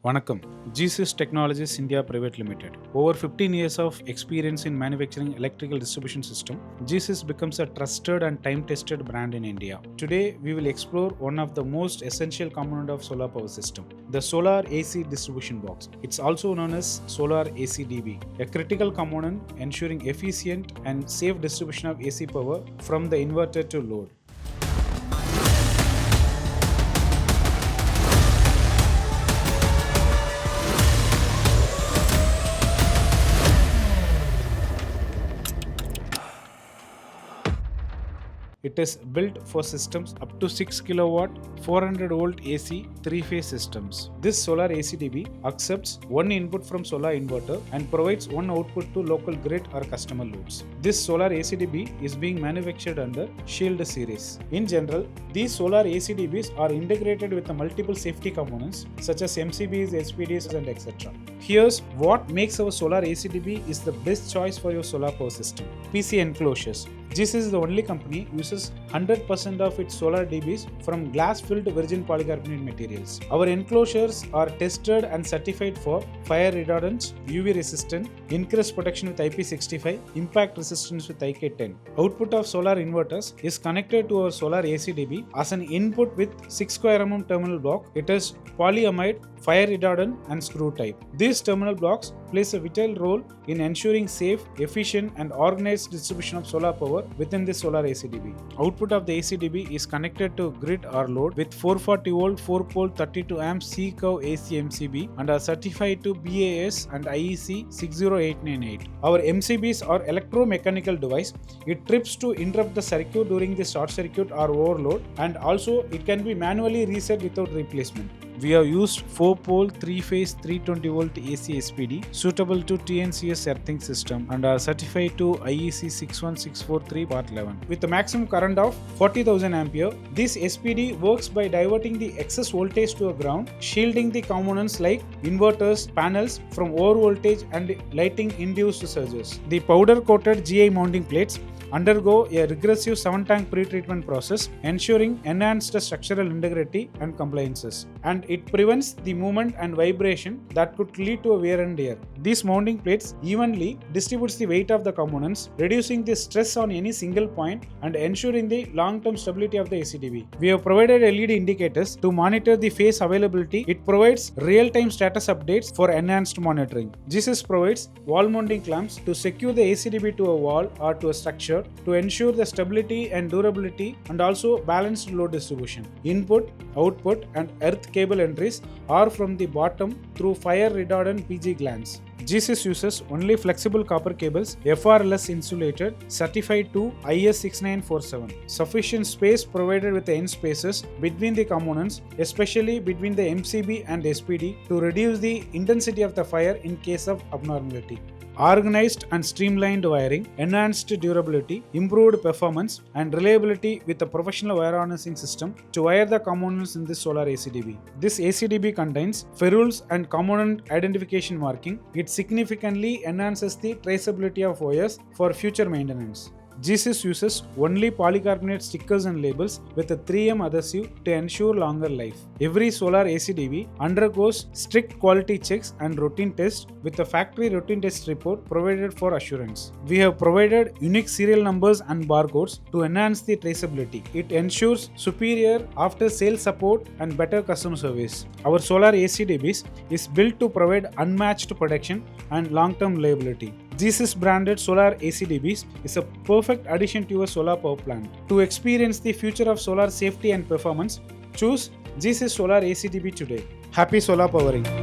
Vanakkam, GEESYS Technologies India Private Limited. Over 15 years of experience in manufacturing electrical distribution system, GEESYS becomes a trusted and time-tested brand in India. Today, we will explore one of the most essential component of solar power system, the solar AC distribution box. It's also known as solar ACDB, a critical component ensuring efficient and safe distribution of AC power from the inverter to load. It is built for systems up to 6 kW, 400 volt AC, 3-phase systems. This solar ACDB accepts one input from solar inverter and provides one output to local grid or customer loads. This solar ACDB is being manufactured under Shield series. In general, these solar ACDBs are integrated with the multiple safety components such as MCBs, SPDs and etc. Here's what makes our solar ACDB is the best choice for your solar power system. PC enclosures. GEESYS is the only company uses 100% of its solar DBs from glass-filled virgin polycarbonate materials. Our enclosures are tested and certified for fire retardance, UV resistant, increased protection with IP65, impact resistance with IK10. Output of solar inverters is connected to our solar ACDB as an input with 6 square mm terminal block. It is polyamide, fire retardant and screw type. These terminal blocks plays a vital role in ensuring safe, efficient and organized distribution of solar power within the solar ACDB. Output of the ACDB is connected to grid or load with 440 volt 4-pole 32 amp C-curve AC MCB and are certified to BAS and IEC 60898. Our MCBs are electromechanical device. It trips to interrupt the circuit during the short circuit or overload, and also it can be manually reset without replacement. We have used 4-pole 3-phase 320 volt AC SPD suitable to TNCS earthing system and are certified to IEC 61643 part 11. With a maximum current of 40,000 ampere, this SPD works by diverting the excess voltage to a ground, shielding the components like inverters, panels from overvoltage and lighting induced surges. The powder coated GI mounting plates undergo a regressive 7-tank pre-treatment process, ensuring enhanced structural integrity and compliances. And it prevents the movement and vibration that could lead to a wear and tear. These mounting plates evenly distributes the weight of the components, reducing the stress on any single point and ensuring the long-term stability of the ACDB. We have provided LED indicators to monitor the phase availability. It provides real-time status updates for enhanced monitoring. GEESYS provides wall mounting clamps to secure the ACDB to a wall or to a structure to ensure the stability and durability and also balanced load distribution. Input, output and earth cable entries are from the bottom through fire retardant PG glands. GEESYS uses only flexible copper cables, FRLS insulated, certified to IS 6947. Sufficient space provided with the end spaces between the components, especially between the MCB and SPD, to reduce the intensity of the fire in case of abnormality. Organized and streamlined wiring, enhanced durability, improved performance and reliability with a professional wire harnessing system to wire the components in this solar ACDB. This ACDB contains ferrules and component identification marking. It significantly enhances the traceability of wires for future maintenance. GEESYS uses only polycarbonate stickers and labels with a 3M adhesive to ensure longer life. Every solar ACDB undergoes strict quality checks and routine tests with a factory routine test report provided for assurance. We have provided unique serial numbers and barcodes to enhance the traceability. It ensures superior after-sale support and better customer service. Our solar ACDBs is built to provide unmatched protection and long-term reliability. GEESYS branded solar ACDBs is a perfect addition to your solar power plant. To experience the future of solar safety and performance, choose GEESYS Solar ACDB today. Happy solar powering!